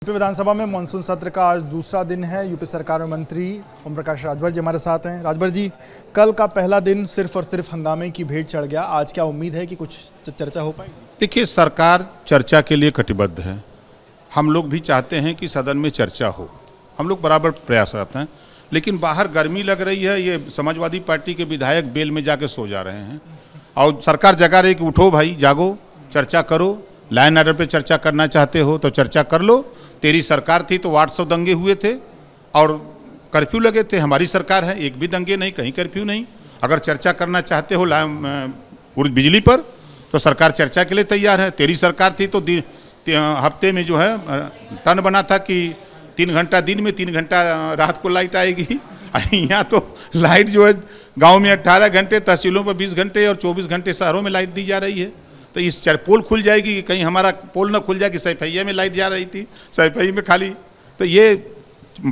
UP विधानसभा में monsoon सत्र का आज दूसरा दिन है। यूपी सरकार में मंत्री ओम प्रकाश राजभर जी हमारे साथ हैं। राजभर जी, कल का पहला दिन सिर्फ और सिर्फ हंगामे की भेंट चढ़ गया। आज क्या उम्मीद है कि कुछ चर्चा हो पाएगी? देखिए, सरकार चर्चा के लिए कटिबद्ध है। हम लोग भी चाहते हैं कि सदन में चर्चा हो, हम लोग बराबर प्रयासरत हैं। लेकिन बाहर गर्मी लग रही है, ये समाजवादी पार्टी के विधायक बेल में जाके सो जा रहे हैं और सरकार जगा रही कि उठो भाई, जागो, चर्चा करो। लाइन आर्डर पे चर्चा करना चाहते हो तो चर्चा कर लो। तेरी सरकार थी तो 800 दंगे हुए थे और कर्फ्यू लगे थे। हमारी सरकार है, एक भी दंगे नहीं, कहीं कर्फ्यू नहीं। अगर चर्चा करना चाहते हो बिजली पर तो सरकार चर्चा के लिए तैयार है। तेरी सरकार थी तो हफ्ते में जो है टर्न बना था कि 3 घंटा दिन में 3 घंटा रात को लाइट आएगी। यहाँ तो लाइट जो है गांव में 18 घंटे, तहसीलों पर 20 घंटे और 24 घंटे शहरों में लाइट दी जा रही है। तो इस पोल खुल जाएगी कि कहीं हमारा पोल ना खुल जाए कि सैफैया में लाइट जा रही थी, सैफई में खाली। तो ये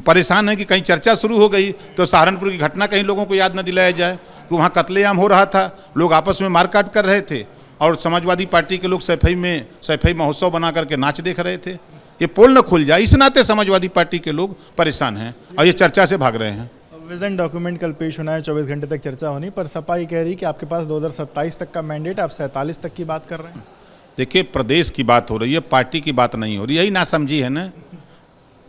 परेशान है कि कहीं चर्चा शुरू हो गई तो सहारनपुर की घटना कहीं लोगों को याद न दिलाया जाए कि वहाँ कत्लेआम हो रहा था, लोग आपस में मारकाट कर रहे थे और समाजवादी पार्टी के लोग सैफई महोत्सव बना करके नाच देख रहे थे। ये पोल न खुल जाए, इस नाते समाजवादी पार्टी के लोग परेशान हैं और ये चर्चा से भाग रहे हैं। विजन डॉक्यूमेंट कल पेश होना है, 24 घंटे तक चर्चा होनी, पर सपा ये कह रही कि आपके पास 2027 तक का मैंडेट, आप 47 तक की बात कर रहे हैं। देखिए, प्रदेश की बात हो रही है, पार्टी की बात नहीं हो रही। यही ना समझी है ना।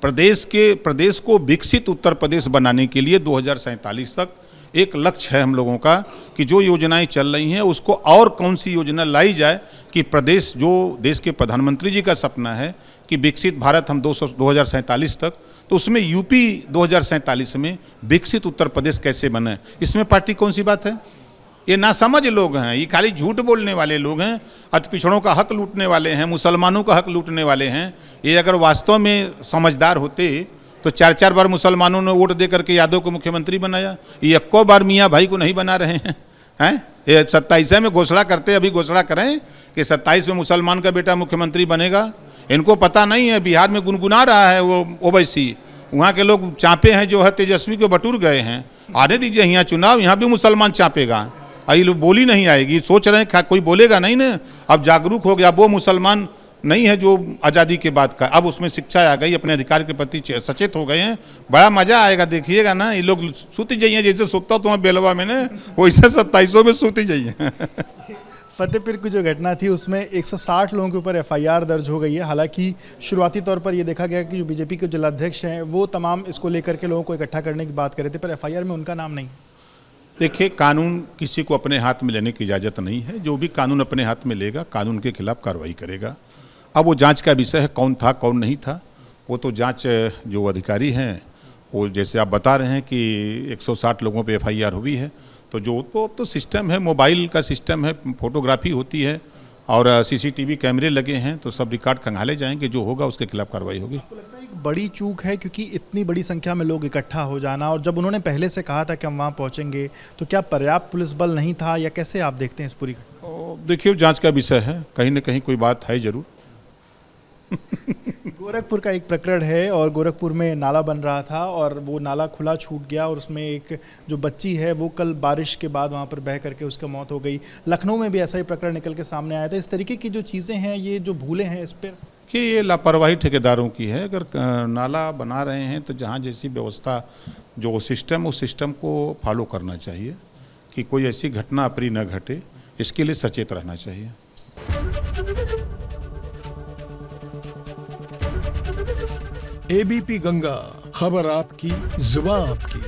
प्रदेश को विकसित उत्तर प्रदेश बनाने के लिए 2047 तक एक लक्ष्य है हम लोगों का कि जो योजनाएं चल रही हैं उसको और कौन सी योजना लाई जाए कि प्रदेश, जो देश के प्रधानमंत्री जी का सपना है कि विकसित भारत हम 2047 तक, तो उसमें यूपी 2047 में विकसित उत्तर प्रदेश कैसे बने, इसमें पार्टी कौन सी बात है? ये नासमझ लोग हैं, ये खाली झूठ बोलने वाले लोग हैं, अति पिछड़ों का हक लूटने वाले हैं, मुसलमानों का हक लूटने वाले हैं। ये अगर वास्तव में समझदार होते तो 4-4 बार मुसलमानों ने वोट दे करके यादव को मुख्यमंत्री बनाया। ये एको बार मियाँ भाई को नहीं बना रहे हैं। ये 27 में घोषणा करते, अभी घोषणा करें कि 27 में मुसलमान का बेटा मुख्यमंत्री बनेगा। इनको पता नहीं है, बिहार में गुनगुना रहा है वो ओवैसी, वहाँ के लोग चापे हैं जो है तेजस्वी को बटूर गए हैं। आने दीजिए यहाँ चुनाव, यहाँ भी मुसलमान चापेगा। आई लोग बोली नहीं आएगी, सोच रहे हैं कोई बोलेगा नहीं ना। अब जागरूक हो गया, अब वो मुसलमान नहीं है जो आज़ादी के बाद का, अब उसमें शिक्षा आ गई, अपने अधिकार के प्रति सचेत हो गए हैं। बड़ा मजा आएगा, देखिएगा ना। ये लोग सूती जाइए, जैसे सोता तो बेलवा में ना, वैसे 27 में सूती जाइए। फतेहपुर की जो घटना थी उसमें 160 लोगों के ऊपर एफआईआर दर्ज हो गई है। हालांकि शुरुआती तौर पर यह देखा गया कि जो बीजेपी के जिलाध्यक्ष हैं वो तमाम इसको लेकर के लोगों को इकट्ठा करने की बात कर रहे थे, पर एफआईआर में उनका नाम नहीं। देखिए, कानून किसी को अपने हाथ में लेने की इजाज़त नहीं है। जो भी कानून अपने हाथ में लेगा, कानून के खिलाफ कार्रवाई करेगा। अब वो जांच का विषय है, कौन था कौन नहीं था, वो तो जांच जो अधिकारी हैं वो, जैसे आप बता रहे हैं कि 160 लोगों पे एफआईआर हुई है, तो जो तो सिस्टम है, मोबाइल का सिस्टम है, फोटोग्राफी होती है और सीसीटीवी कैमरे लगे हैं, तो सब रिकॉर्ड खंगाले जाएंगे, जो होगा उसके खिलाफ कार्रवाई होगी। आपको लगता है एक बड़ी चूक है क्योंकि इतनी बड़ी संख्या में लोग इकट्ठा हो जाना, और जब उन्होंने पहले से कहा था कि हम वहाँ पहुँचेंगे, तो क्या पर्याप्त पुलिस बल नहीं था, या कैसे आप देखते हैं इस पूरी? देखिए, जाँच का विषय है, कहीं ना कहीं कोई बात है जरूर। गोरखपुर का एक प्रकरण है और गोरखपुर में नाला बन रहा था और वो नाला खुला छूट गया और उसमें एक जो बच्ची है वो कल बारिश के बाद वहाँ पर बह करके उसकी मौत हो गई। लखनऊ में भी ऐसा ही प्रकरण निकल के सामने आया था। इस तरीके की जो चीज़ें हैं, ये जो भूले हैं, इस पर कि ये लापरवाही ठेकेदारों की है। अगर नाला बना रहे हैं तो जहाँ जैसी व्यवस्था, जो सिस्टम, उस सिस्टम को फॉलो करना चाहिए कि कोई ऐसी घटना अप्रिय न घटे, इसके लिए सचेत रहना चाहिए। एबीपी गंगा, खबर आपकी, जुबान आपकी।